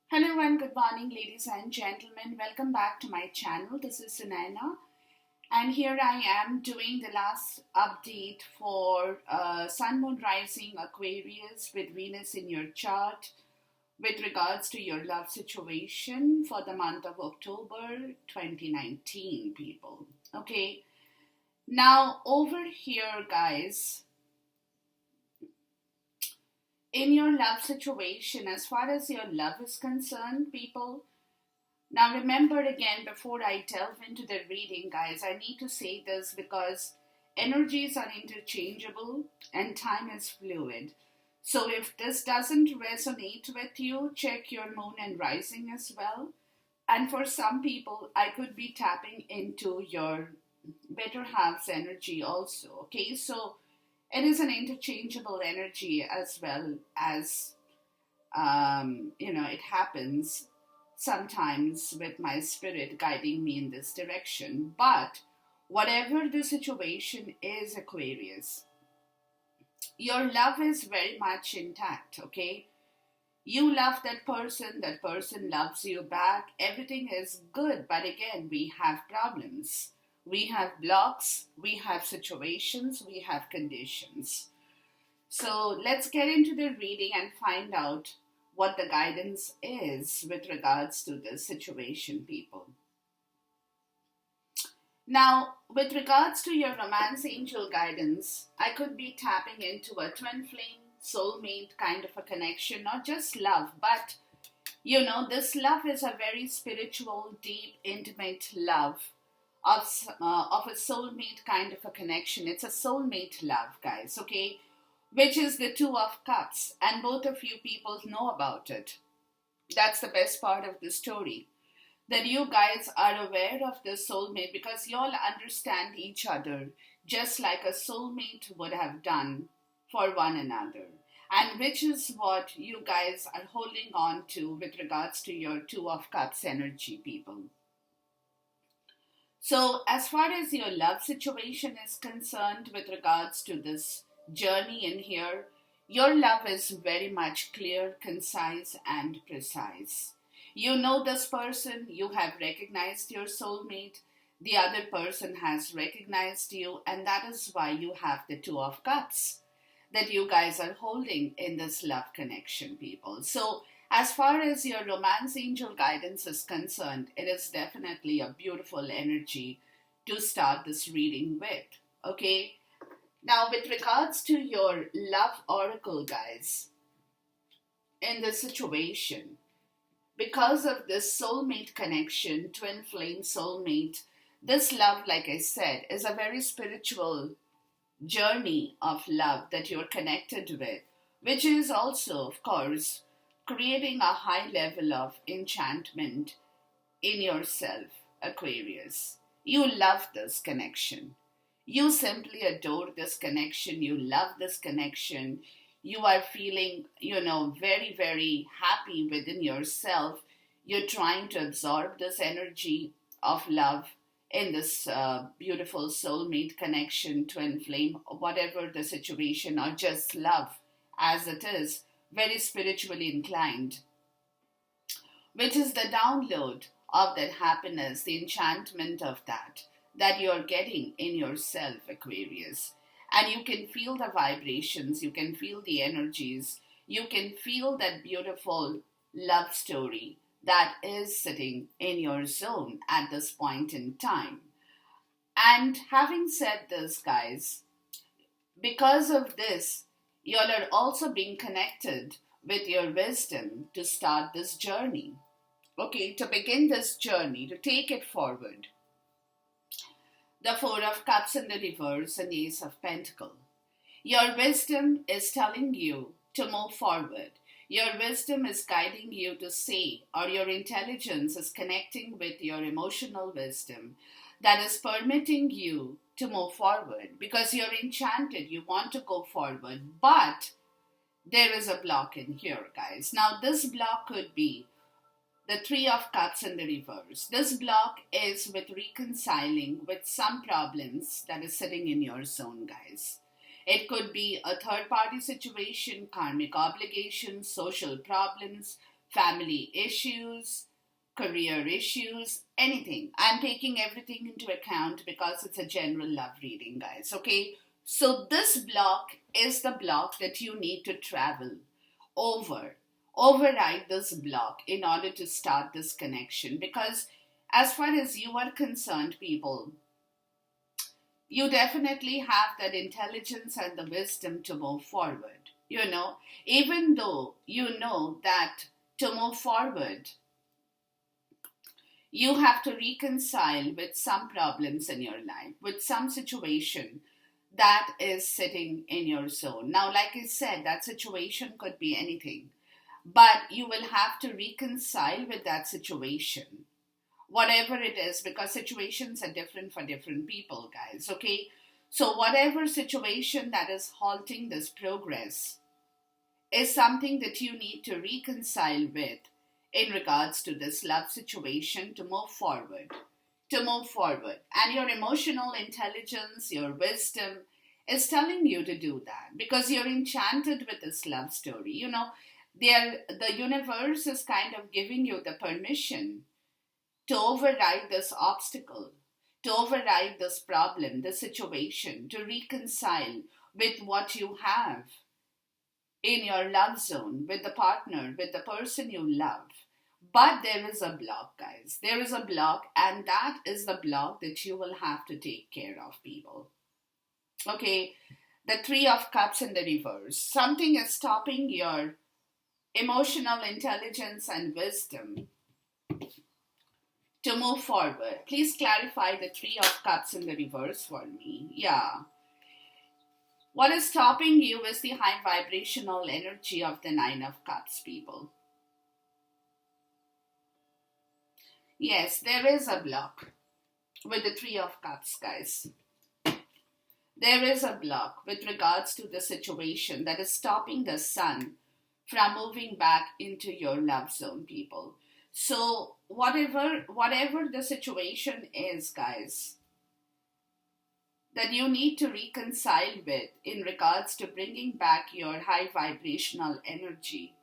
Hello and good morning, ladies and gentlemen. Welcome back to my channel. This is Sunaina, and here I am doing the last update for Sun Moon Rising Aquarius with Venus in your chart with regards to your love situation for the month of October 2019, people. Okay, now over here, guys, in your love situation, as far as your love is concerned, people. Now, remember again, before I delve into the reading, guys, I need to say this because energies are interchangeable and time is fluid. So, if this doesn't resonate with you, check your moon and rising as well. And for some people, I could be tapping into your better half's energy also. Okay, so it is an interchangeable energy as well as it happens sometimes with my spirit guiding me in this direction. But whatever the situation is, Aquarius, your love is very much intact, okay? You love that person loves you back, everything is good. But again, we have problems, we have blocks, we have situations, we have conditions. So let's get into the reading and find out what the guidance is with regards to this situation, people. Now, with regards to your romance angel guidance, I could be tapping into a twin flame, soulmate kind of a connection, not just love, but this love is a very spiritual, deep, intimate love of a soulmate kind of a connection. It's a soulmate love, guys, okay? Which is the Two of Cups, and both of you people know about it. That's the best part of the story. That you guys are aware of this soulmate because you all understand each other just like a soulmate would have done for one another. And which is what you guys are holding on to with regards to your Two of Cups energy, people. So, as far as your love situation is concerned with regards to this journey in here, your love is very much clear, concise, and precise. You know this person, you have recognized your soulmate, the other person has recognized you, and that is why you have the Two of Cups that you guys are holding in this love connection, people. So, as far as your romance angel guidance is concerned, it is definitely a beautiful energy to start this reading with. Okay? Now, with regards to your love oracle, guys, in this situation, because of this soulmate connection, twin flame soulmate, this love, like I said, is a very spiritual journey of love that you're connected with, which is also, of course, creating a high level of enchantment in yourself, Aquarius. You love this connection. You simply adore this connection. You love this connection. You are feeling, very, very happy within yourself. You're trying to absorb this energy of love in this beautiful soulmate connection, twin flame, whatever the situation, or just love as it is, very spiritually inclined, which is the download of that happiness, the enchantment of that you're getting in yourself, Aquarius. And you can feel the vibrations, you can feel the energies, you can feel that beautiful love story that is sitting in your zone at this point in time. And having said this, guys, because of this, you all are also being connected with your wisdom to start this journey. Okay, to begin this journey, to take it forward. The Four of Cups in the reverse and the Ace of Pentacles. Your wisdom is telling you to move forward. Your wisdom is guiding you to say, or your intelligence is connecting with your emotional wisdom that is permitting you to move forward because you're enchanted, you want to go forward, but there is a block in here, guys. Now, this block could be the Three of Cups in the reverse. This block is with reconciling with some problems that is sitting in your zone, guys. It could be a third party situation, karmic obligations, social problems, family issues, career issues, anything. I'm taking everything into account because it's a general love reading, guys, okay? So this block is the block that you need to travel over. Override this block in order to start this connection, because as far as you are concerned, people, you definitely have that intelligence and the wisdom to move forward. Even though you know that to move forward, you have to reconcile with some problems in your life, with some situation that is sitting in your zone. Now, like I said, that situation could be anything, but you will have to reconcile with that situation, whatever it is, because situations are different for different people, guys, okay? So whatever situation that is halting this progress is something that you need to reconcile with in regards to this love situation to move forward. And your emotional intelligence, your wisdom is telling you to do that because you're enchanted with this love story. The universe is kind of giving you the permission to override this obstacle, to override this problem, this situation, to reconcile with what you have in your love zone, with the partner, with the person you love. But there is a block, guys. There is a block, and that is the block that you will have to take care of, people. Okay, the Three of Cups in the reverse. Something is stopping your emotional intelligence and wisdom to move forward. Please clarify the Three of Cups in the reverse for me. Yeah. What is stopping you is the high vibrational energy of the Nine of Cups, people. Yes, there is a block with the Three of Cups, guys. There is a block with regards to the situation that is stopping the sun from moving back into your love zone, people. So whatever the situation is, guys, that you need to reconcile with in regards to bringing back your high vibrational energy,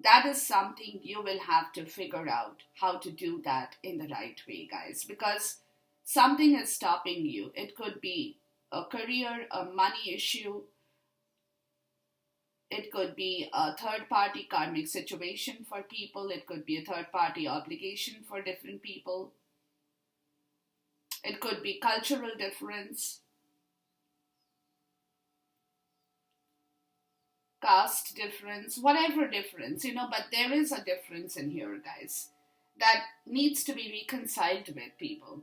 that is something you will have to figure out how to do that in the right way, guys, because something is stopping you. It could be a career, a money issue. It could be a third-party karmic situation for people. It could be a third-party obligation for different people. It could be cultural difference, caste difference, whatever difference, but there is a difference in here, guys, that needs to be reconciled with, people,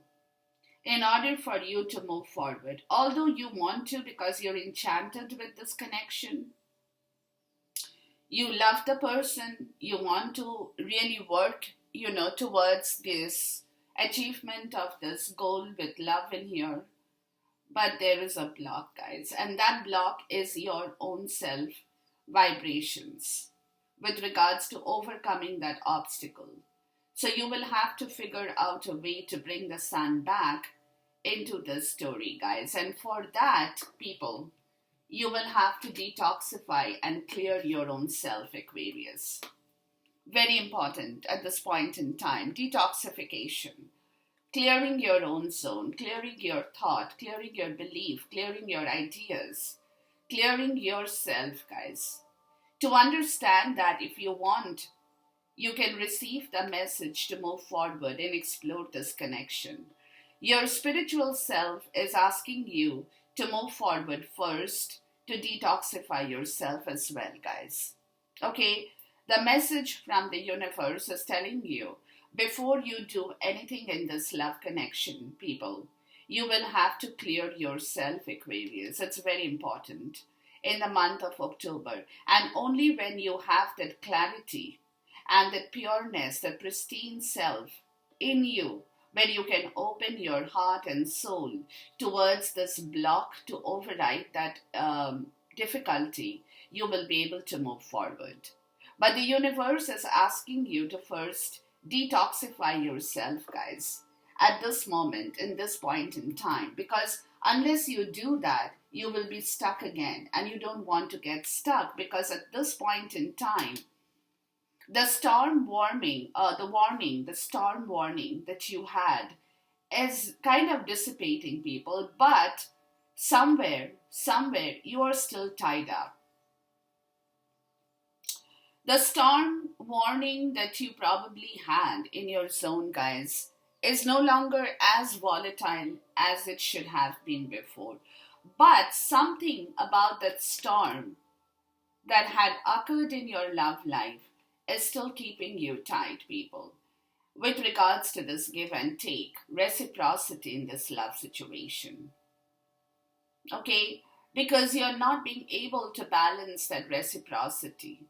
in order for you to move forward. Although you want to, because you're enchanted with this connection, you love the person, you want to really work, towards this achievement of this goal with love in here. But there is a block, guys, and that block is your own self vibrations with regards to overcoming that obstacle. So you will have to figure out a way to bring the sun back into this story, guys. And for that, people, you will have to detoxify and clear your own self, Aquarius. Very important at this point in time. Detoxification. Clearing your own zone, clearing your thought, clearing your belief, clearing your ideas, clearing yourself, guys. To understand that if you want, you can receive the message to move forward and explore this connection. Your spiritual self is asking you to move forward first, to detoxify yourself as well, guys. Okay, the message from the universe is telling you, before you do anything in this love connection, people, you will have to clear yourself, Aquarius. It's very important in the month of October. And only when you have that clarity and that pureness, that pristine self in you, when you can open your heart and soul towards this block to override that difficulty, you will be able to move forward. But the universe is asking you to first detoxify yourself, guys, at this moment, in this point in time, because unless you do that, you will be stuck again, and you don't want to get stuck, because at this point in time, The storm warning, the storm warning that you had is kind of dissipating, people, but somewhere, you are still tied up. The storm warning that you probably had in your zone, guys, is no longer as volatile as it should have been before. But something about that storm that had occurred in your love life is still keeping you tight, people. With regards to this give and take, reciprocity in this love situation. Okay? Because you're not being able to balance that reciprocity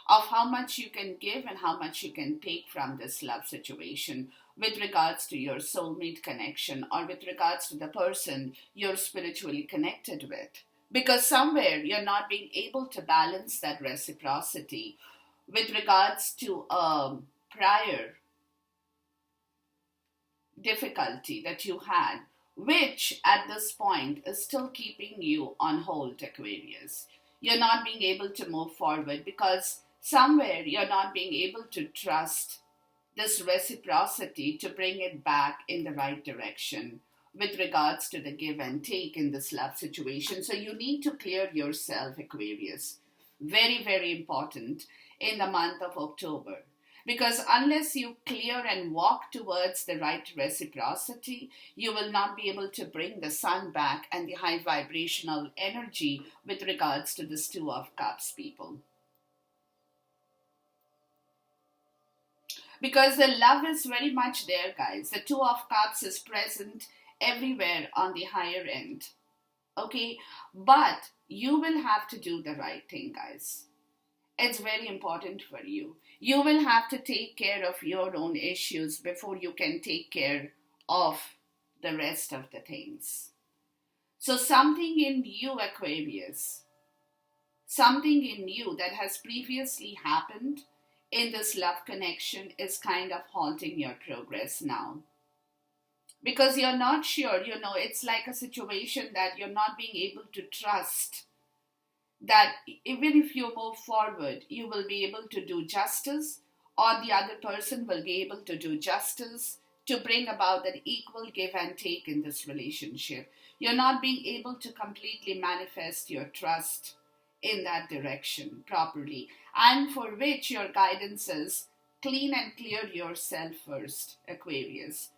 of how much you can give and how much you can take from this love situation with regards to your soulmate connection or with regards to the person you're spiritually connected with. Because somewhere you're not being able to balance that reciprocity with regards to a prior difficulty that you had, which at this point is still keeping you on hold, Aquarius. You're not being able to move forward because somewhere you're not being able to trust this reciprocity to bring it back in the right direction with regards to the give and take in this love situation. So you need to clear yourself, Aquarius. Very, very important in the month of October. Because unless you clear and walk towards the right reciprocity, you will not be able to bring the sun back and the high vibrational energy with regards to this Two of Cups, people. Because the love is very much there, guys. The Two of Cups is present everywhere on the higher end. Okay? But you will have to do the right thing, guys. It's very important for you. You will have to take care of your own issues before you can take care of the rest of the things. So something in you, Aquarius, something in you that has previously happened in this love connection is kind of halting your progress now. Because you're not sure, it's like a situation that you're not being able to trust that even if you move forward, you will be able to do justice, or the other person will be able to do justice to bring about that equal give and take in this relationship. You're not being able to completely manifest your trust in that direction properly, and for which your guidance is clean and clear yourself first, Aquarius,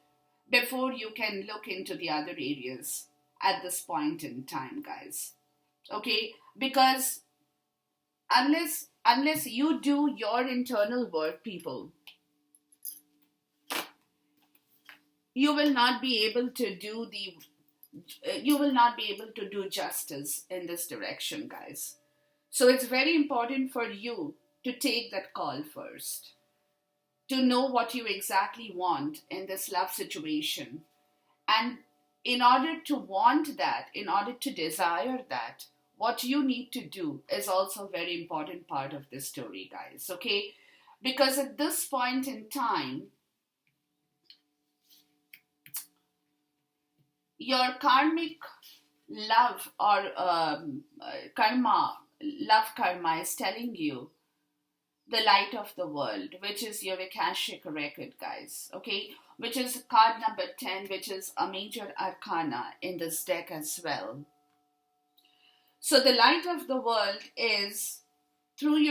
before you can look into the other areas at this point in time, guys. Okay? Because unless you do your internal work, people, you will not be able to do justice in this direction, guys. So it's very important for you to take that call first, to know what you exactly want in this love situation. And in order to want that, in order to desire that, what you need to do is also a very important part of this story, guys, okay? Because at this point in time, your karmic love or love karma is telling you the light of the world, which is your Akashic record, guys, okay? Which is card number 10, which is a major arcana in this deck as well. So the light of the world is through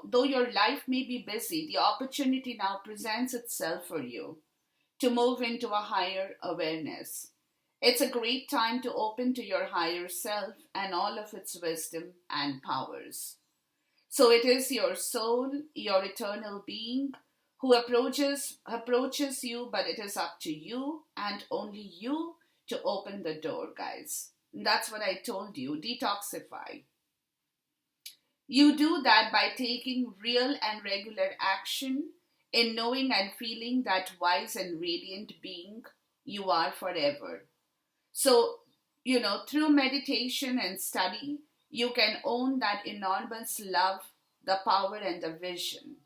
though your life may be busy, the opportunity now presents itself for you to move into a higher awareness. It's a great time to open to your higher self and all of its wisdom and powers. So it is your soul, your eternal being, who approaches you, but it is up to you and only you to open the door, guys. That's what I told you. Detoxify. You do that by taking real and regular action in knowing and feeling that wise and radiant being you are forever. So, through meditation and study, you can own that enormous love, the power, and the vision.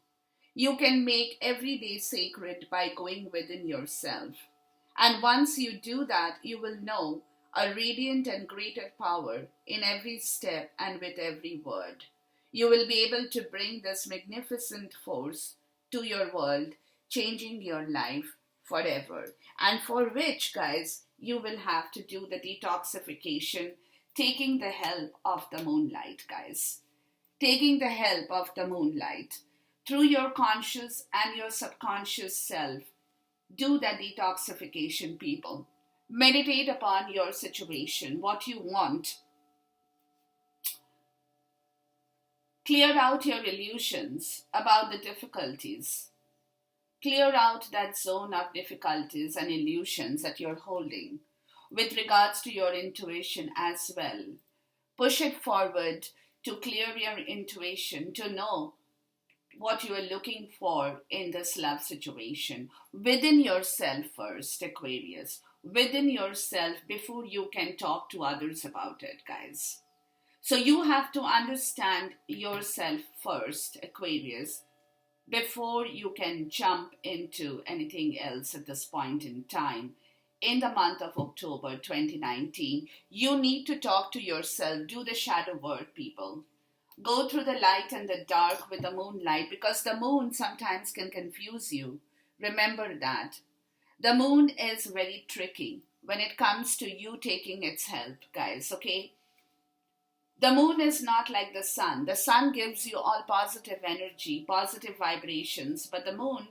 You can make every day sacred by going within yourself. And once you do that, you will know a radiant and greater power in every step and with every word. You will be able to bring this magnificent force to your world, changing your life forever. And for which, guys, you will have to do the detoxification, taking the help of the moonlight, guys. Taking the help of the moonlight through your conscious and your subconscious self. Do the detoxification, people. Meditate upon your situation, what you want. Clear out your illusions about the difficulties. Clear out that zone of difficulties and illusions that you're holding with regards to your intuition as well. Push it forward to clear your intuition, to know what you are looking for in this love situation. Within yourself first, Aquarius. Within yourself before you can talk to others about it, guys. So you have to understand yourself first, Aquarius, before you can jump into anything else at this point in time. In the month of October 2019, you need to talk to yourself, do the shadow work, people. Go through the light and the dark with the moonlight, because the moon sometimes can confuse you. Remember that. The moon is very tricky when it comes to you taking its help, guys, okay? The moon is not like the sun. The sun gives you all positive energy, positive vibrations, but the moon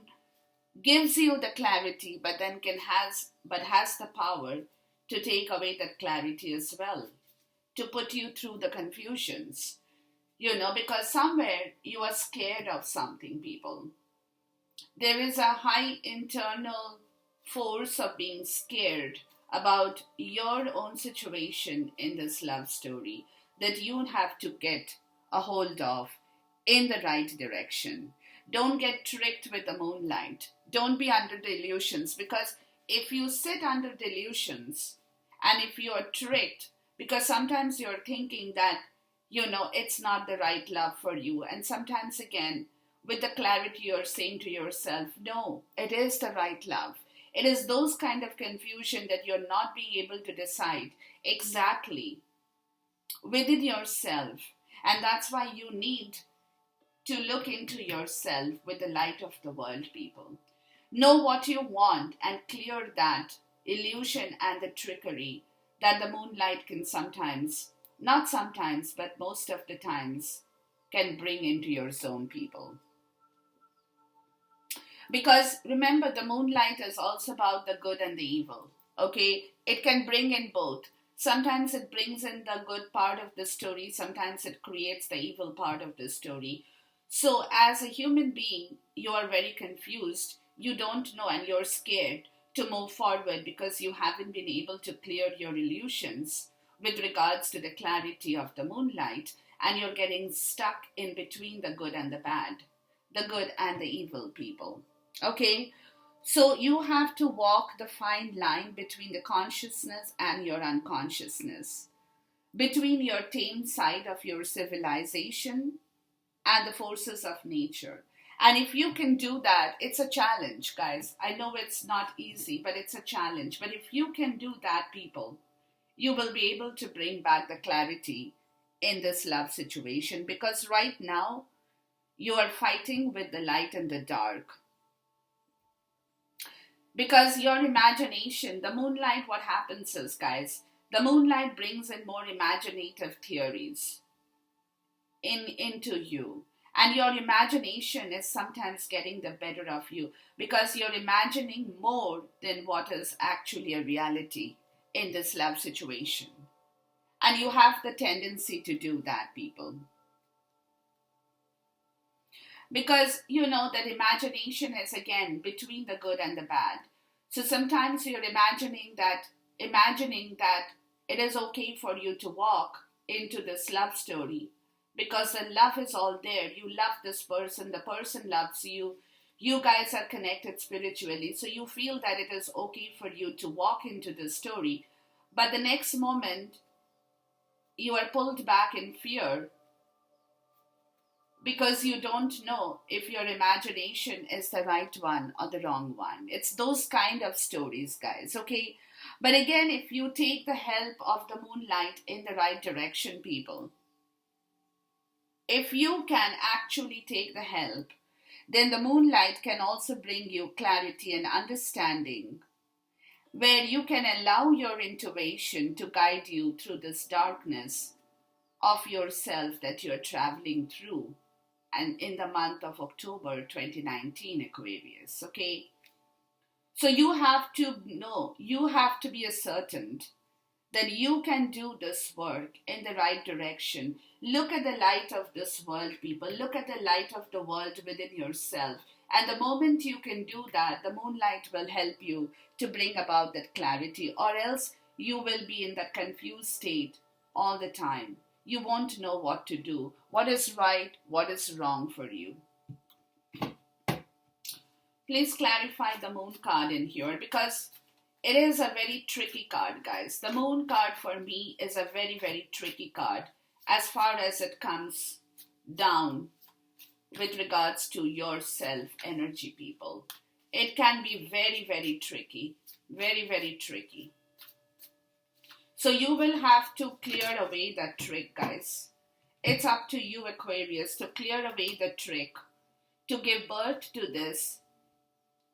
gives you the clarity, but then has the power to take away that clarity as well, to put you through the confusions. Because somewhere you are scared of something, people. There is a high internal force of being scared about your own situation in this love story that you have to get a hold of in the right direction. Don't get tricked with the moonlight. Don't be under delusions, because if you sit under delusions and if you are tricked, because sometimes you're thinking that, it's not the right love for you. And sometimes again, with the clarity you're saying to yourself, no, it is the right love. It is those kind of confusion that you're not being able to decide exactly within yourself. And that's why you need to look into yourself with the light of the world, people. Know what you want and clear that illusion and the trickery that the moonlight can sometimes, not sometimes, but most of the times, can bring into your zone, people. Because remember, the moonlight is also about the good and the evil. Okay? It can bring in both. Sometimes it brings in the good part of the story. Sometimes it creates the evil part of the story. So as a human being, you are very confused. You don't know and you're scared to move forward because you haven't been able to clear your illusions with regards to the clarity of the moonlight, and you're getting stuck in between the good and the bad, the good and the evil, people. Okay? So you have to walk the fine line between the consciousness and your unconsciousness, between your tame side of your civilization and the forces of nature. And if you can do that, it's a challenge, guys. I know it's not easy, but it's a challenge. But if you can do that, people, you will be able to bring back the clarity in this love situation, because right now you are fighting with the light and the dark. Because your imagination, the moonlight, what happens is, guys, the moonlight brings in more imaginative theories into you. And your imagination is sometimes getting the better of you, because you're imagining more than what is actually a reality in this love situation. And you have the tendency to do that, people. Because that imagination is again between the good and the bad. So sometimes you're imagining that it is okay for you to walk into this love story, because the love is all there. You love this person, the person loves you. You guys are connected spiritually, so you feel that it is okay for you to walk into this story. But the next moment, you are pulled back in fear, because you don't know if your imagination is the right one or the wrong one. It's those kind of stories, guys, okay? But again, if you take the help of the moonlight in the right direction, people, if you can actually take the help, then the moonlight can also bring you clarity and understanding, where you can allow your intuition to guide you through this darkness of yourself that you're traveling through, and in the month of October 2019, Aquarius. Okay, so you have to know, you have to be ascertained that you can do this work in the right direction. Look at the light of this world, people. Look at the light of the world within yourself. And the moment you can do that, the moonlight will help you to bring about that clarity, or else you will be in that confused state all the time. You won't know what to do, what is right, what is wrong for you. Please clarify the moon card in here, because it is a very tricky card, guys. The moon card for me is a very, very tricky card as far as it comes down with regards to your self energy, people. It can be very, very tricky. Very, very tricky. So you will have to clear away that trick, guys. It's up to you, Aquarius, to clear away the trick, to give birth to this,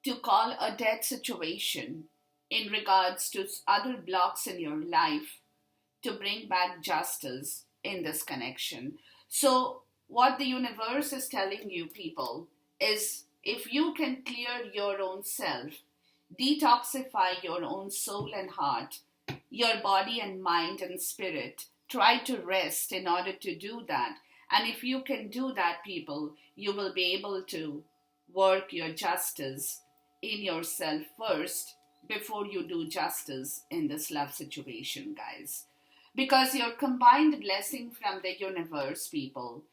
to call a dead situation in regards to other blocks in your life, to bring back justice in this connection. So what the universe is telling you, people, is if you can clear your own self, detoxify your own soul and heart, your body and mind and spirit, try to rest in order to do that. And if you can do that, people, you will be able to work your justice in yourself first before you do justice in this love situation, guys. Because your combined blessing from the universe, people,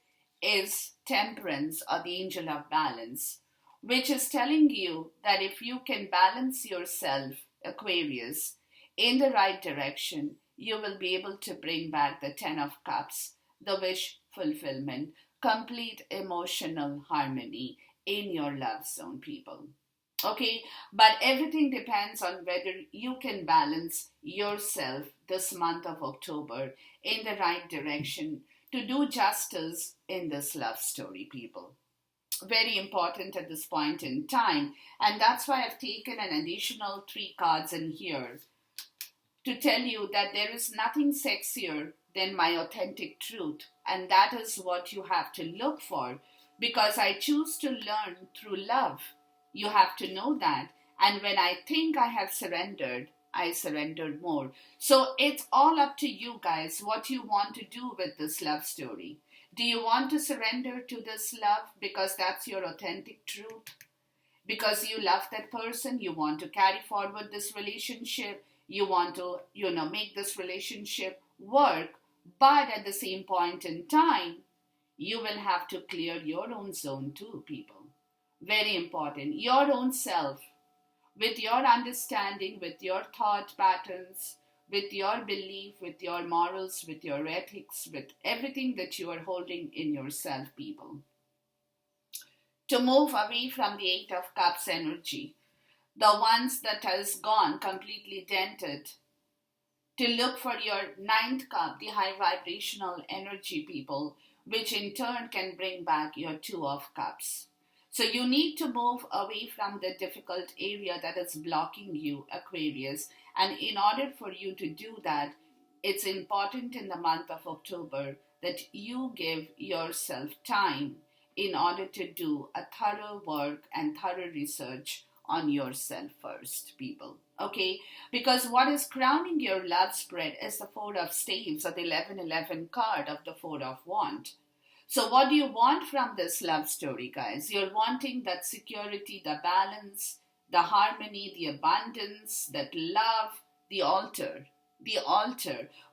is temperance, or the angel of balance, which is telling you that if you can balance yourself, Aquarius, in the right direction, you will be able to bring back the 10 of Cups, the wish fulfillment, complete emotional harmony in your love zone, people. Okay, but everything depends on whether you can balance yourself this month of October in the right direction to do justice in this love story, people. Very important at this point in time, and that's why I've taken an additional 3 cards in here to tell you that there is nothing sexier than my authentic truth, and that is what you have to look for, because I choose to learn through love. You have to know that. And when I think I have surrendered, I surrendered more. So it's all up to you, guys, what you want to do with this love story. Do you want to surrender to this love because that's your authentic truth? Because you love that person, you want to carry forward this relationship, you want to, make this relationship work, but at the same point in time, you will have to clear your own zone too, people. Very important. Your own self, with your understanding, with your thought patterns, with your belief, with your morals, with your ethics, with everything that you are holding in yourself, people. To move away from the 8 of Cups energy, the ones that has gone completely dented, to look for your 9th cup, the high vibrational energy, people, which in turn can bring back your 2 of Cups. So you need to move away from the difficult area that is blocking you, Aquarius. And in order for you to do that, it's important in the month of October that you give yourself time in order to do a thorough work and thorough research on yourself first, people. Okay? Because what is crowning your love spread is the 4 of Staves, or the 1111 card of the 4 of Wands. So what do you want from this love story, guys? You're wanting that security, the balance, the harmony, the abundance, that love, the altar,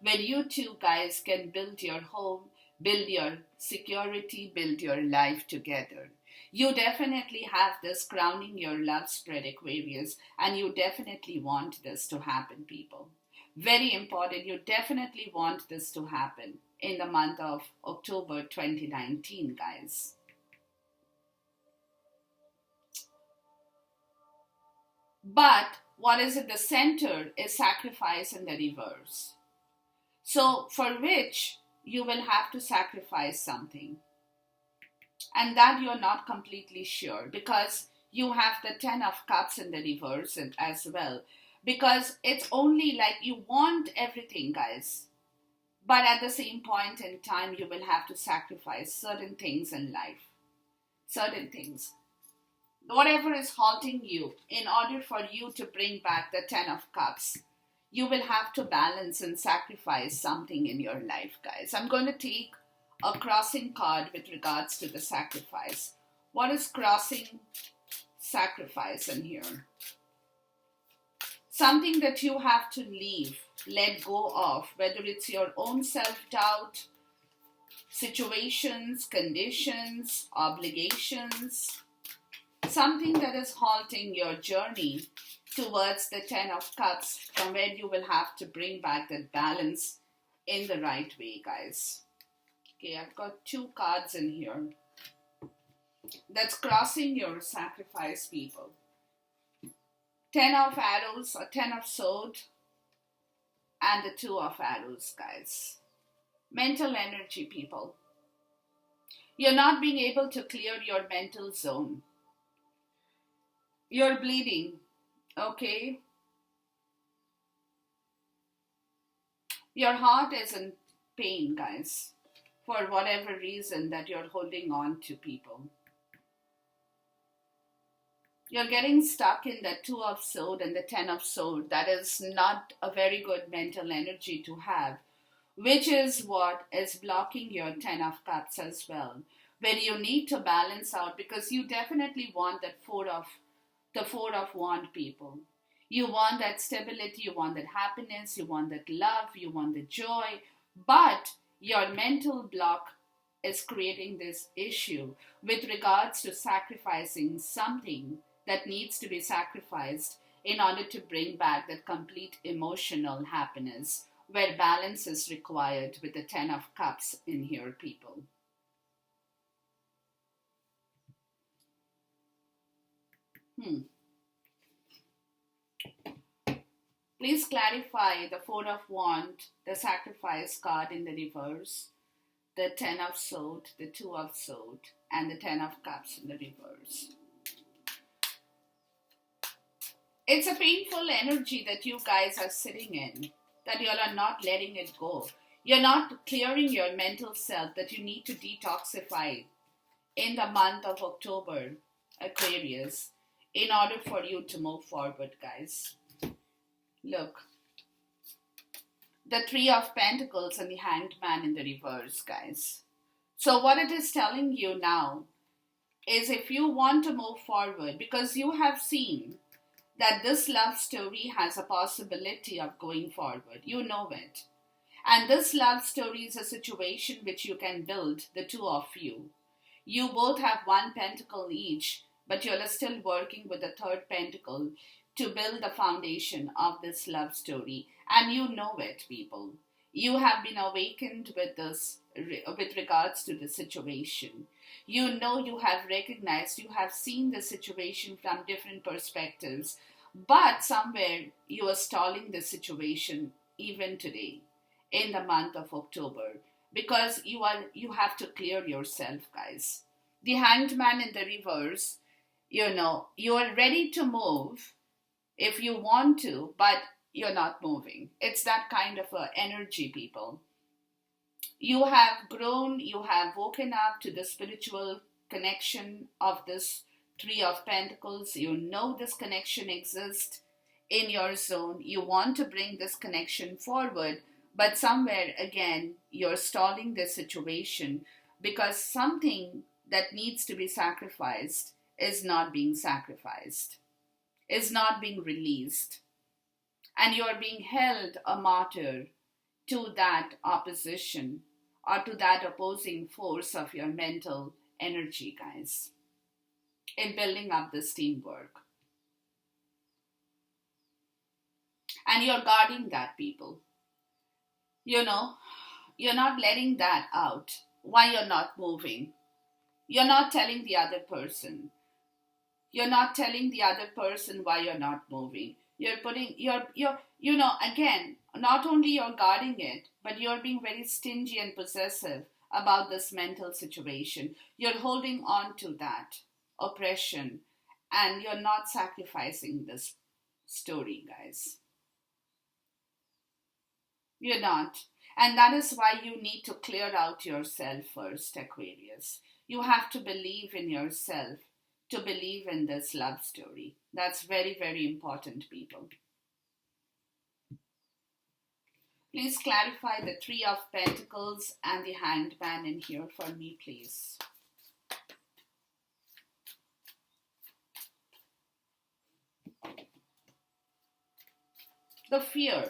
where you two guys can build your home, build your security, build your life together. You definitely have this crowning your love spread, Aquarius, and you definitely want this to happen, people. Very important. You definitely want this to happen in the month of October 2019, guys. But what is at the center is sacrifice in the reverse. So for which you will have to sacrifice something. and that you're not completely sure, because you have the 10 of cups in the reverse as well, because it's only like you want everything, guys, but at the same point in time you will have to sacrifice certain things in life, certain things, whatever is halting you, in order for you to bring back the 10 of cups. You will have to balance and sacrifice something in your life, guys. I'm going to take a crossing card with regards to the sacrifice. What is crossing sacrifice in here? Something that you have to leave, let go of, whether it's your own self-doubt, situations, conditions, obligations, something that is halting your journey towards the 10 of cups, from where you will have to bring back that balance in the right way, guys. Okay, I've got 2 cards in here. That's crossing your sacrifice, people. 10 of arrows or 10 of sword and the 2 of arrows, guys. Mental energy, people. You're not being able to clear your mental zone. You're bleeding, okay? Your heart is in pain, guys, for whatever reason that you're holding on to, people. You're getting stuck in the 2 of sword and the 10 of sword. That is not a very good mental energy to have, which is what is blocking your 10 of cups as well, where you need to balance out, because you definitely want that 4 of wand, people. You want that stability, you want that happiness, you want that love, you want the joy, but your mental block is creating this issue with regards to sacrificing something that needs to be sacrificed in order to bring back that complete emotional happiness, where balance is required with the 10 of cups in here, people. Please clarify the 4 of wand, the sacrifice card in the reverse, the 10 of sword, the 2 of sword, and the 10 of cups in the reverse. It's a painful energy that you guys are sitting in, that you are not letting it go. You're not clearing your mental self, that you need to detoxify in the month of October, Aquarius, in order for you to move forward, guys. Look, the 3 of Pentacles and the Hanged Man in the reverse, guys. So what it is telling you now is, if you want to move forward, because you have seen that this love story has a possibility of going forward. You know it. And this love story is a situation which you can build, the 2 of you. You both have 1 pentacle each, but you're still working with the 3rd pentacle to build the foundation of this love story. And you know it, people. You have been awakened with this, with regards to the situation. You know, you have recognized, you have seen the situation from different perspectives, but somewhere you are stalling the situation even today in the month of October, because you have to clear yourself, guys. The Hanged Man in the reverse, you are ready to move if you want to, but you're not moving. It's that kind of energy, people. You have grown, you have woken up to the spiritual connection of this 3 of Pentacles. You know this connection exists in your zone. You want to bring this connection forward, but somewhere again, you're stalling this situation because something that needs to be sacrificed is not being sacrificed, is not being released. And you're being held a martyr to that opposition or to that opposing force of your mental energy, guys, in building up this teamwork. And you're guarding that, people. You're not letting that out. Why you're not moving? You're not telling the other person. You're not telling the other person why you're not moving. Again, not only you're guarding it, but you're being very stingy and possessive about this mental situation. You're holding on to that oppression and you're not sacrificing this story, guys. You're not. And that is why you need to clear out yourself first, Aquarius. You have to believe in yourself to believe in this love story. That's very, very important, people. Please clarify the Three of Pentacles and the Hanged Man in here for me, please. The fear.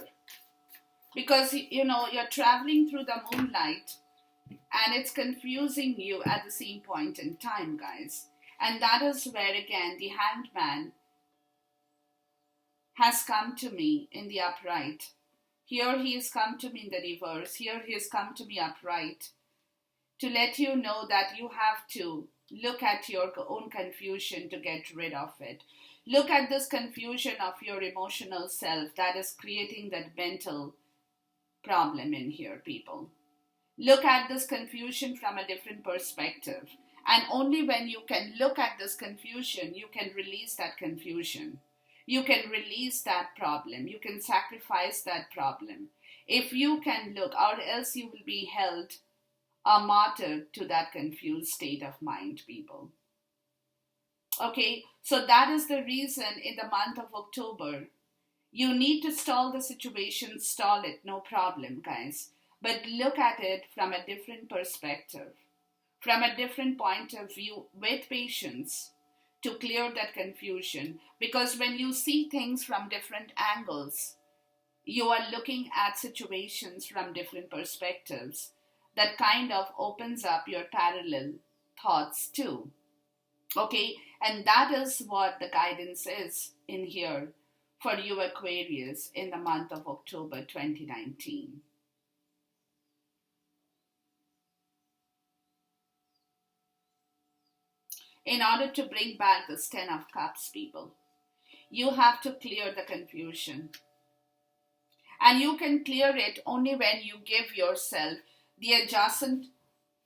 Because, you know, you're traveling through the moonlight and it's confusing you at the same point in time, guys. And that is where, again, the Hanged Man has come to me in the upright. Here he has come to me in the reverse. Here he has come to me upright to let you know that you have to look at your own confusion to get rid of it. Look at this confusion of your emotional self that is creating that mental problem in here, people. Look at this confusion from a different perspective. And only when you can look at this confusion, you can release that confusion. You can release that problem. You can sacrifice that problem. If you can look, or else you will be held a martyr to that confused state of mind, people. Okay, so that is the reason in the month of October, you need to stall the situation, stall it, no problem, guys. But look at it from a different perspective, from a different point of view, with patience to clear that confusion. Because when you see things from different angles, you are looking at situations from different perspectives. That kind of opens up your parallel thoughts too. Okay, and that is what the guidance is in here for you, Aquarius, in the month of October 2019. In order to bring back this Ten of Cups, people, you have to clear the confusion. And you can clear it only when you give yourself the adjacent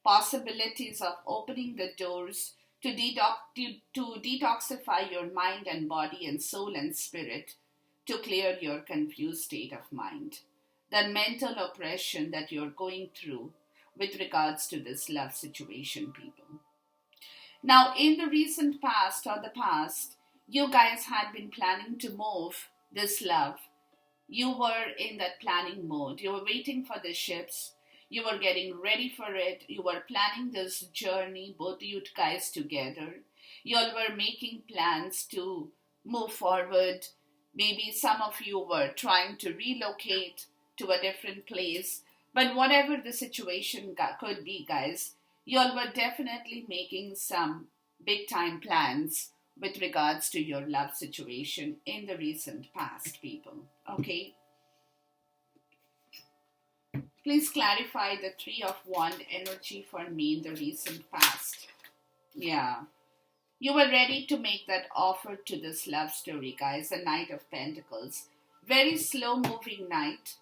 possibilities of opening the doors to detoxify your mind and body and soul and spirit, to clear your confused state of mind. The mental oppression that you're going through with regards to this love situation, people. Now, in the recent past or the past, you guys had been planning to move this love. You were in that planning mode. You were waiting for the ships. You were getting ready for it. You were planning this journey, both you guys together. You all were making plans to move forward. Maybe some of you were trying to relocate to a different place. But whatever the situation could be, guys, you all were definitely making some big time plans with regards to your love situation in the recent past, people. Okay? Please clarify the Three of Wands energy for me in the recent past. Yeah. You were ready to make that offer to this love story, guys. The Knight of Pentacles. Very slow moving knight.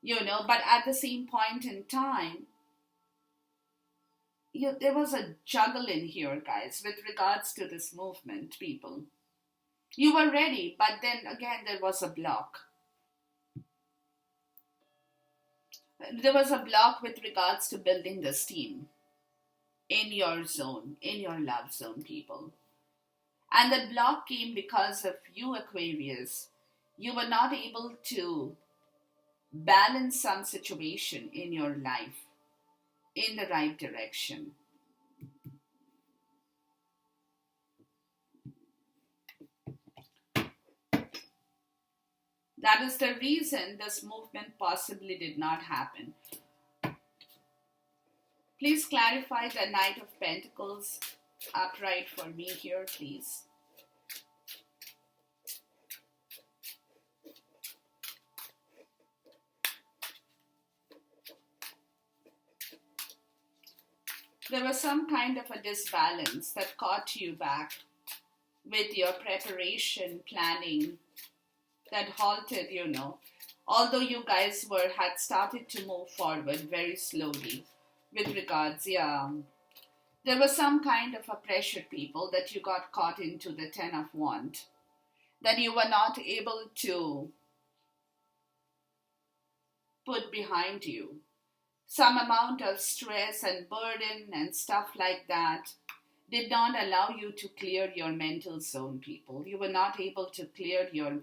You know, but at the same point in time, there was a juggle in here, guys, with regards to this movement, people. You were ready, but then again, there was a block. There was a block with regards to building this team in your zone, in your love zone, people. And that block came because of you, Aquarius. You were not able to balance some situation in your life in the right direction. That is the reason this movement possibly did not happen. Please clarify the Knight of Pentacles upright for me here, please. There was some kind of a disbalance that caught you back with your preparation, planning, that halted, you know. Although you guys had started to move forward very slowly. with regards, yeah. There was some kind of a pressure, people, that you got caught into the Ten of Wands, that you were not able to put behind you. Some amount of stress and burden and stuff like that did not allow you to clear your mental zone, people. You were not able to clear your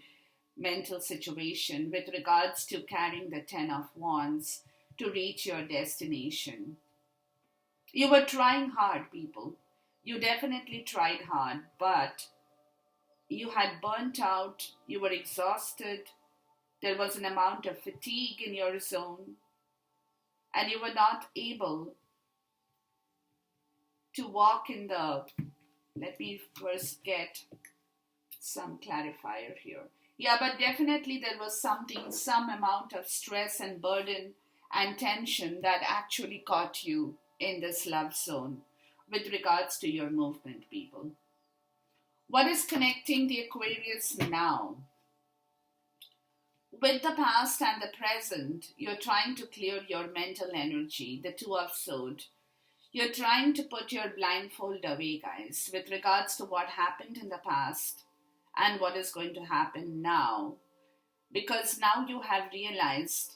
mental situation with regards to carrying the Ten of Wands to reach your destination. You were trying hard, people. You definitely tried hard, but you had burnt out, you were exhausted, there was an amount of fatigue in your zone, and you were not able to walk in the, let me first get some clarifier here. Yeah, but definitely there was something, some amount of stress and burden and tension that actually caught you in this love zone with regards to your movement, people. What is connecting the Aquarius now? With the past and the present, you're trying to clear your mental energy, the Two of Swords. You're trying to put your blindfold away, guys, with regards to what happened in the past and what is going to happen now. Because now you have realized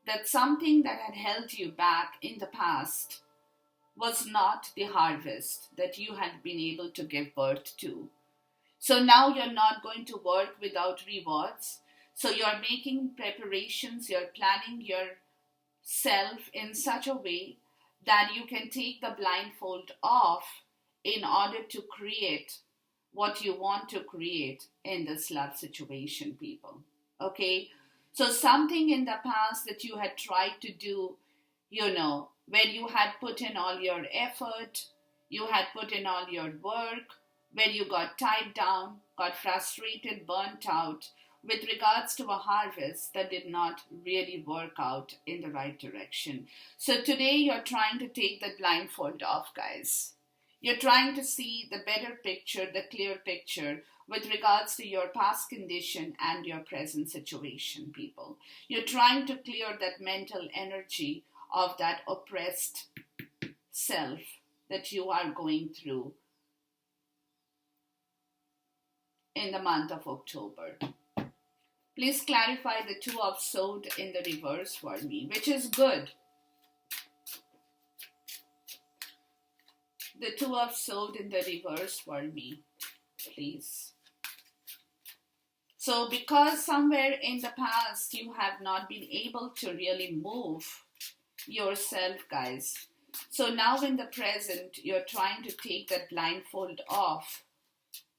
that something that had held you back in the past was not the harvest that you had been able to give birth to. So now you're not going to work without rewards. So you're making preparations, you're planning yourself in such a way that you can take the blindfold off in order to create what you want to create in this love situation, people. Okay? So something in the past that you had tried to do, where you had put in all your effort, you had put in all your work, where you got tied down, got frustrated, burnt out, with regards to a harvest that did not really work out in the right direction. So today you're trying to take the blindfold off, guys. You're trying to see the better picture, the clear picture with regards to your past condition and your present situation, people. You're trying to clear that mental energy of that oppressed self that you are going through in the month of October. Please clarify the Two of Swords in the reverse for me, which is good. The Two of Swords in the reverse for me, please. So because somewhere in the past you have not been able to really move yourself, guys. So now in the present, you're trying to take that blindfold off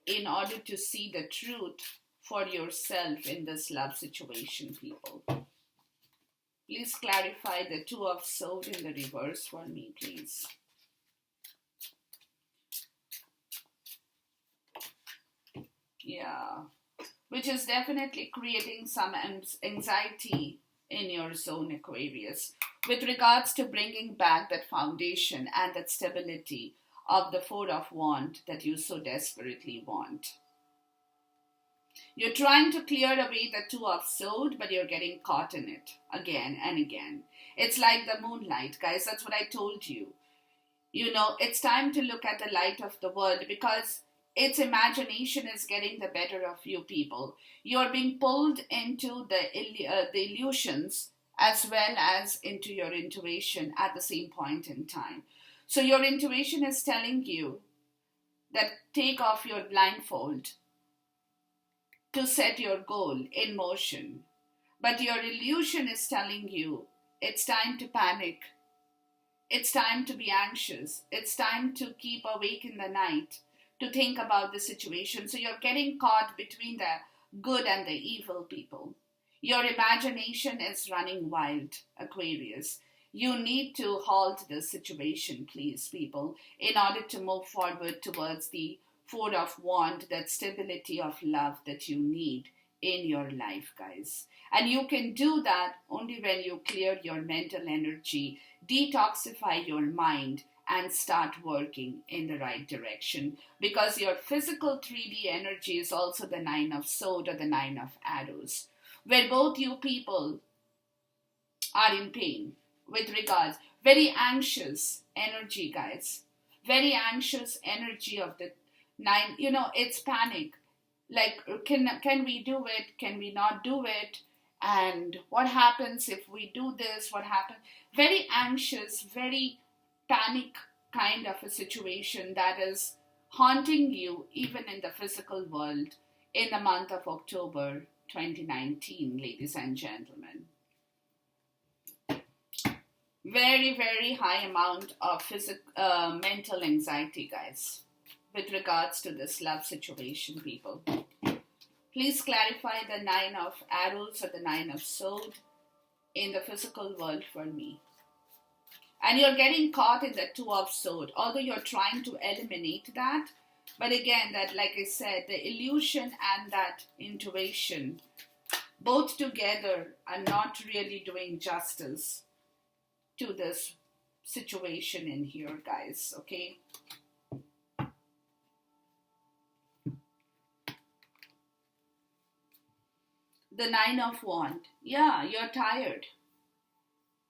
in order to see the truth for yourself in this love situation, people. Please clarify the Two of Swords in the reverse for me, please. Yeah, which is definitely creating some anxiety in your zone, Aquarius, with regards to bringing back that foundation and that stability of the Four of Wands that you so desperately want. You're trying to clear away the Two of Swords, but you're getting caught in it again and again. It's like the moonlight, guys. That's what I told you. It's time to look at the light of the world because its imagination is getting the better of you, people. You're being pulled into the illusions as well as into your intuition at the same point in time. So your intuition is telling you that take off your blindfold to set your goal in motion. But your illusion is telling you it's time to panic. It's time to be anxious. It's time to keep awake in the night to think about the situation. So you're getting caught between the good and the evil, people. Your imagination is running wild, Aquarius. You need to halt the situation, please, people, in order to move forward towards the Four of Wands, that stability of love that you need in your life, guys. And you can do that only when you clear your mental energy, detoxify your mind, and start working in the right direction. Because your physical 3D energy is also the Nine of Swords or the Nine of Arrows, where both you people are in pain with regards, Very anxious energy, guys. Very anxious energy of the nine. It's panic. Like, can we do it? Can we not do it? And what happens if we do this? What happens? Very anxious, very panic kind of a situation that is haunting you even in the physical world in the month of October 2019, ladies and gentlemen. Very, very high amount of mental anxiety, guys, with regards to this love situation, people. Please clarify the 9 of arrows or the 9 of sword in the physical world for me. And you're getting caught in the 2 of sword, although you're trying to eliminate that. But again, that, like I said, the illusion and that intuition, both together, are not really doing justice to this situation in here, guys, okay? The 9 of Wands. Yeah, you're tired.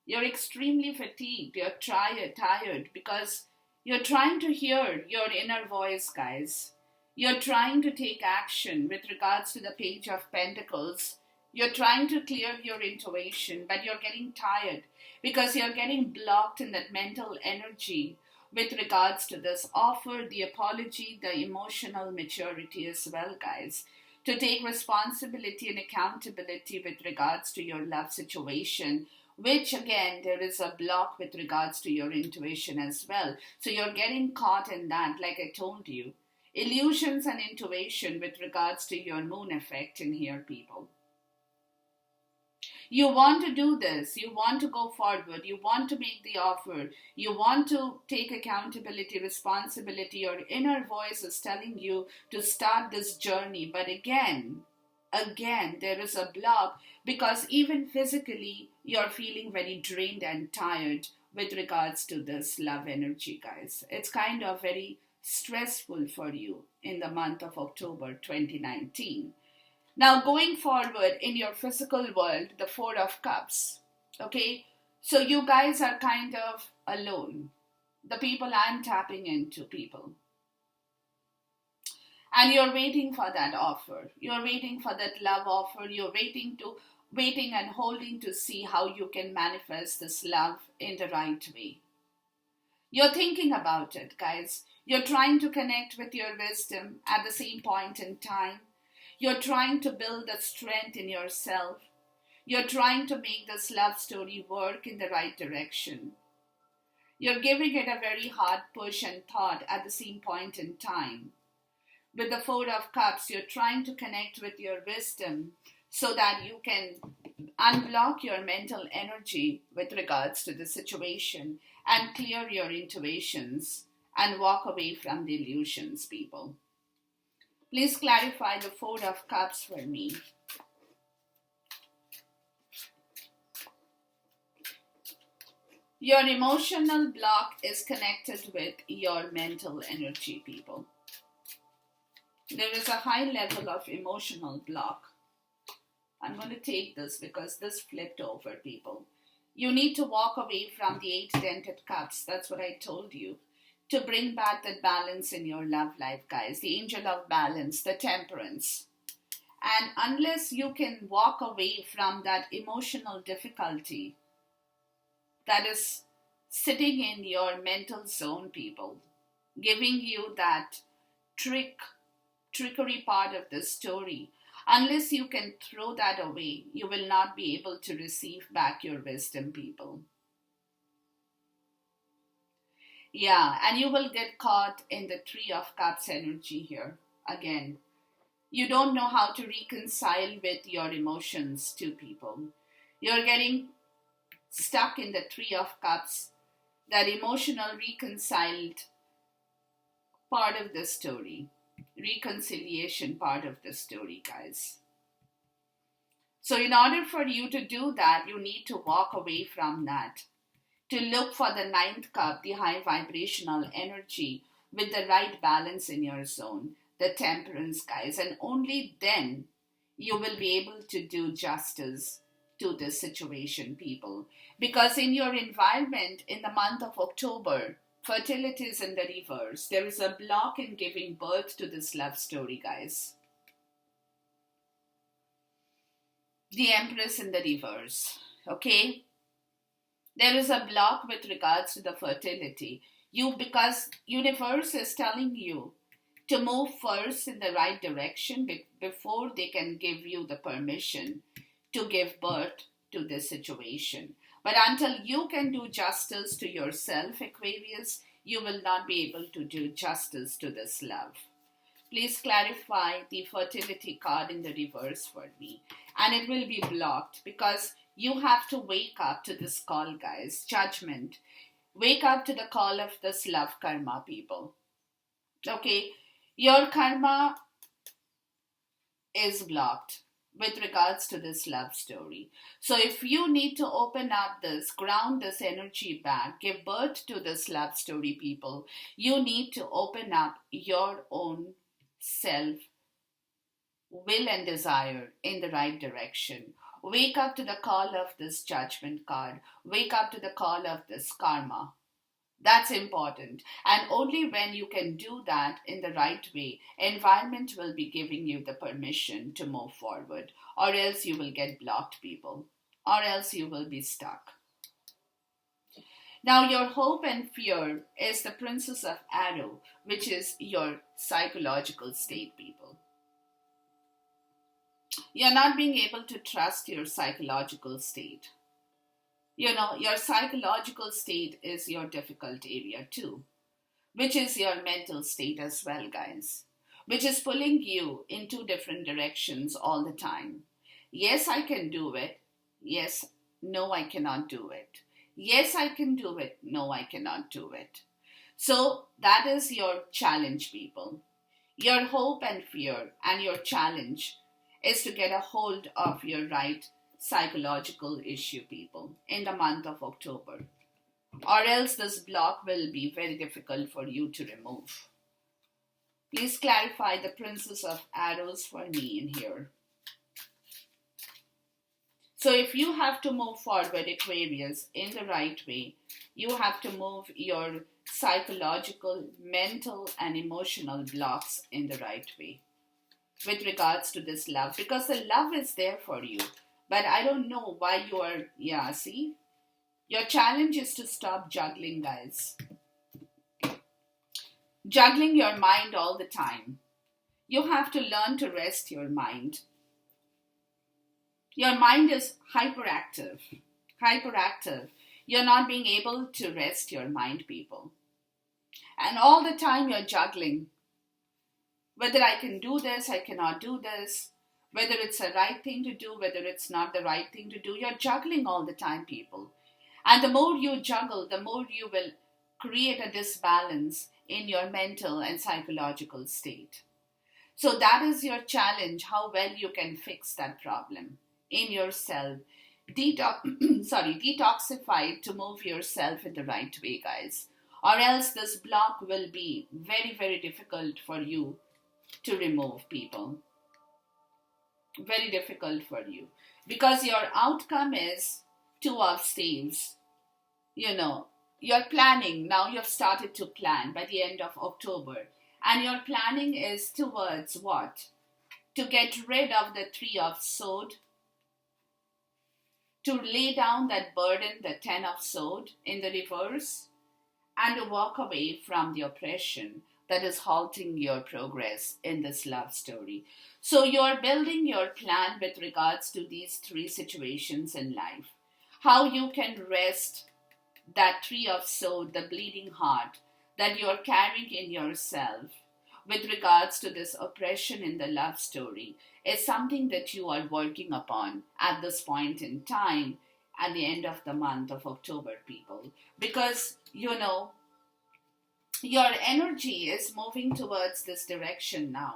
You're extremely fatigued. You're tired because you're trying to hear your inner voice, guys. You're trying to take action with regards to the Page of Pentacles. You're trying to clear your intuition, but you're getting tired because you're getting blocked in that mental energy with regards to this. Offer the apology, the emotional maturity as well, guys, to take responsibility and accountability with regards to your love situation, which again, there is a block with regards to your intuition as well. So you're getting caught in that, like I told you. Illusions and intuition with regards to your moon effect in here, people. You want to do this, you want to go forward, you want to make the offer, you want to take accountability, responsibility. Your inner voice is telling you to start this journey. But again, there is a block because even physically, you're feeling very drained and tired with regards to this love energy, guys. It's kind of very stressful for you in the month of October 2019. Now, going forward in your physical world, the 4 of Cups, okay? So you guys are kind of alone. The people I'm tapping into, people. And you're waiting for that offer. You're waiting for that love offer. You're waiting and holding to see how you can manifest this love in the right way. You're thinking about it, guys. You're trying to connect with your wisdom at the same point in time. You're trying to build the strength in yourself. You're trying to make this love story work in the right direction. You're giving it a very hard push and thought at the same point in time. With the 4 of Cups, you're trying to connect with your wisdom so that you can unblock your mental energy with regards to the situation and clear your intuitions and walk away from the illusions, people. Please clarify the 4 of Cups for me. Your emotional block is connected with your mental energy, people. There is a high level of emotional block. I'm going to take this because this flipped over, people. You need to walk away from the 8 dented cups. That's what I told you. To bring back that balance in your love life, guys. The angel of balance, the temperance. And unless you can walk away from that emotional difficulty that is sitting in your mental zone, people, giving you that trickery part of the story, unless you can throw that away, you will not be able to receive back your wisdom, people. Yeah, and you will get caught in the 3 of Cups energy here. Again, you don't know how to reconcile with your emotions to people. You're getting stuck in the 3 of Cups, that emotional reconciled part of the story. Reconciliation part of the story, guys. So in order for you to do that, you need to walk away from that. To look for the 9th cup, the high vibrational energy with the right balance in your zone, the temperance, guys. And only then you will be able to do justice to this situation, people. Because in your environment, in the month of October, fertility is in the reverse. There is a block in giving birth to this love story, guys. The Empress in the reverse. Okay? There is a block with regards to the fertility. Because universe is telling you to move first in the right direction before they can give you the permission to give birth to this situation. But until you can do justice to yourself, Aquarius, you will not be able to do justice to this love. Please clarify the fertility card in the reverse for me. And it will be blocked because you have to wake up to this call, guys. Judgment. Wake up to the call of this love karma, people. Okay? Your karma is blocked with regards to this love story. So if you need to open up this, ground this energy back, give birth to this love story, people, you need to open up your own self will and desire in the right direction. Wake up to the call of this judgment card. Wake up to the call of this karma. That's important. And only when you can do that in the right way, environment will be giving you the permission to move forward. Or else you will get blocked, people. Or else you will be stuck. Now your hope and fear is the Princess of Arrow, which is your psychological state, people. You're not being able to trust your psychological state. Your psychological state is your difficult area too, which is your mental state as well, guys, which is pulling you in two different directions all the time. Yes, I can do it. Yes, no, I cannot do it. Yes, I can do it. No, I cannot do it. So that is your challenge, people. Your hope and fear and your challenge is to get a hold of your right psychological issue, people, in the month of October. Or else this block will be very difficult for you to remove. Please clarify the Princess of Arrows for me in here. So if you have to move forward, Aquarius, in the right way, you have to move your psychological, mental, and emotional blocks in the right way with regards to this love. Because the love is there for you. But I don't know why you are, see? Your challenge is to stop juggling, guys. Juggling your mind all the time. You have to learn to rest your mind. Your mind is hyperactive. You're not being able to rest your mind, people. And all the time you're juggling. Whether I can do this, I cannot do this. Whether it's the right thing to do, whether it's not the right thing to do. You're juggling all the time, people. And the more you juggle, the more you will create a disbalance in your mental and psychological state. So that is your challenge, how well you can fix that problem in yourself. Detoxify to move yourself in the right way, guys. Or else this block will be very, very difficult for you to remove, people. Very difficult for you. Because your outcome is 2 of Staves. You're planning. Now you've started to plan by the end of October. And your planning is towards what? To get rid of the 3 of Sword. To lay down that burden, the 10 of Sword in the reverse. And to walk away from the oppression that is halting your progress in this love story. So you're building your plan with regards to these 3 situations in life. How you can rest that 3 of Sword, the bleeding heart that you're carrying in yourself with regards to this oppression in the love story is something that you are working upon at this point in time at the end of the month of October, people. Because, your energy is moving towards this direction now.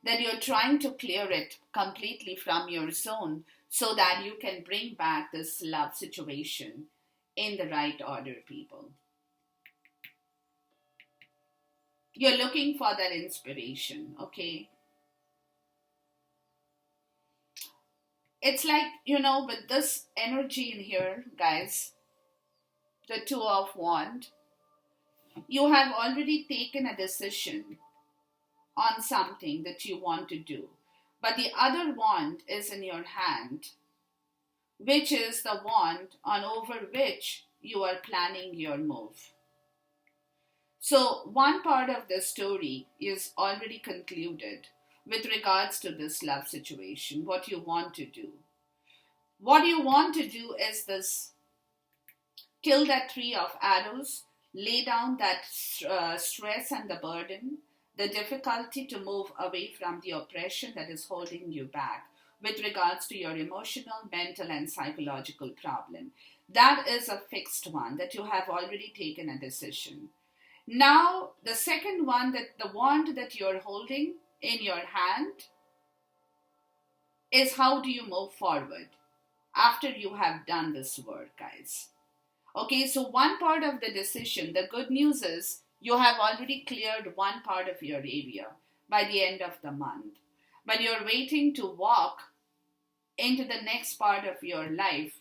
That you're trying to clear it completely from your zone so that you can bring back this love situation in the right order, people. You're looking for that inspiration, okay? It's like, with this energy in here, guys, the Two of Wands, you have already taken a decision on something that you want to do. But the other wand is in your hand, which is the wand on over which you are planning your move. So, one part of the story is already concluded with regards to this love situation, what you want to do. What you want to do is this: kill that tree of arrows, lay down that stress and the burden, the difficulty to move away from the oppression that is holding you back with regards to your emotional, mental, and psychological problem. That is a fixed one that you have already taken a decision. Now, the second one, that the wand that you're holding in your hand, is how do you move forward after you have done this work, guys. Okay, so one part of the decision, the good news is you have already cleared one part of your area by the end of the month. But you're waiting to walk into the next part of your life.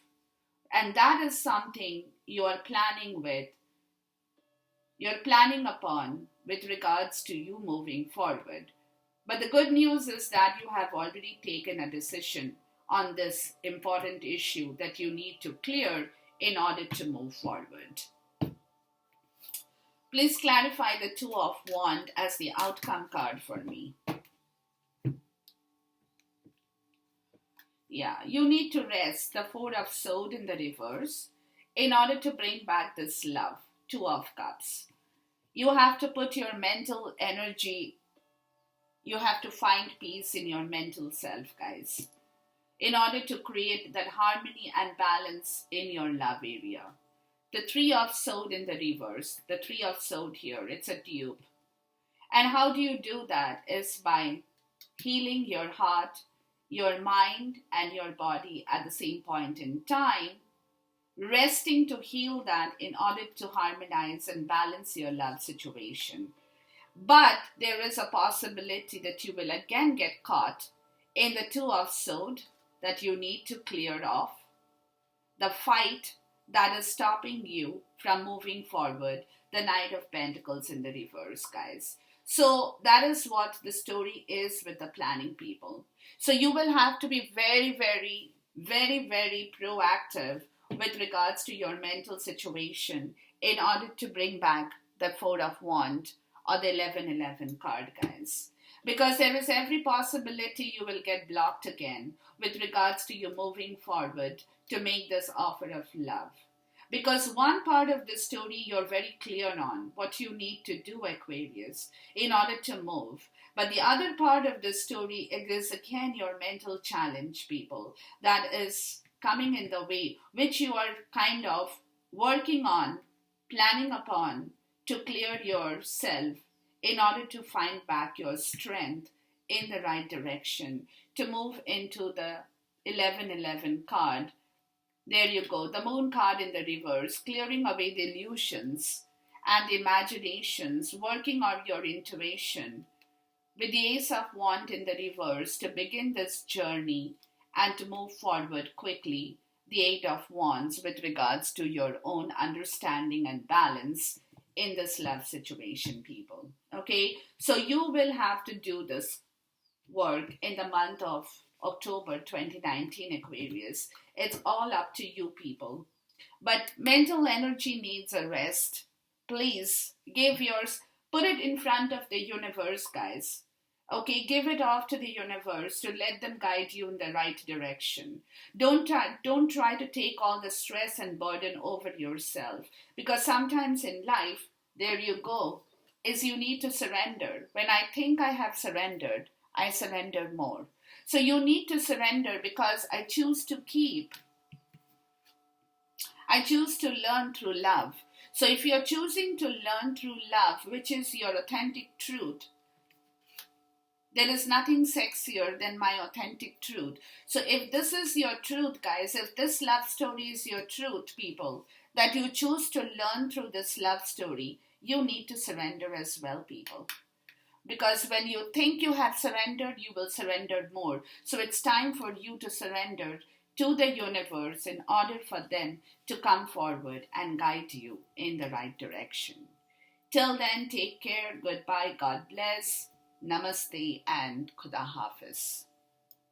And that is something you are planning with. You're planning upon with regards to you moving forward. But the good news is that you have already taken a decision on this important issue that you need to clear in order to move forward. Please clarify the Two of Wands as the outcome card for me. Yeah, you need to rest the Four of Swords in the reverse in order to bring back this love, Two of Cups. You have to put your mental energy, you have to find peace in your mental self, guys, in order to create that harmony and balance in your love area. The Three of Swords in the reverse, the Three of Swords here, it's a dupe. And how do you do that? Is by healing your heart, your mind, and your body at the same point in time, resting to heal that in order to harmonize and balance your love situation. But there is a possibility that you will again get caught in the Two of Swords that you need to clear off. The fight that is stopping you from moving forward, the Knight of Pentacles in the reverse, guys. So that is what the story is with the planning people. So you will have to be very, very, very, very proactive with regards to your mental situation in order to bring back the Four of Wands or the 1111 card, guys. Because there is every possibility you will get blocked again with regards to you moving forward to make this offer of love. Because one part of the story you're very clear on what you need to do, Aquarius, in order to move. But the other part of the story is again your mental challenge, people, that is coming in the way, which you are kind of working on, planning upon to clear yourself in order to find back your strength in the right direction, to move into the 1111 card. There you go, the Moon card in the reverse, clearing away the illusions and imaginations, working on your intuition. With the Ace of Wands in the reverse, to begin this journey and to move forward quickly, the Eight of Wands with regards to your own understanding and balance in this love situation, people. Okay, so you will have to do this work in the month of October 2019, Aquarius. It's all up to you, people. But mental energy needs a rest. Please give yours, put it in front of the universe, guys. Okay, give it off to the universe to let them guide you in the right direction. Don't try to take all the stress and burden over yourself, because sometimes in life, there you go, is you need to surrender. When I think I have surrendered, I surrender more. So you need to surrender, because I choose to keep. I choose to learn through love. So if you're choosing to learn through love, which is your authentic truth, there is nothing sexier than my authentic truth. So if this is your truth, guys, if this love story is your truth, people, that you choose to learn through this love story, you need to surrender as well, people. Because when you think you have surrendered, you will surrender more. So it's time for you to surrender to the universe in order for them to come forward and guide you in the right direction. Till then, take care. Goodbye. God bless. Namaste and Khuda Hafiz.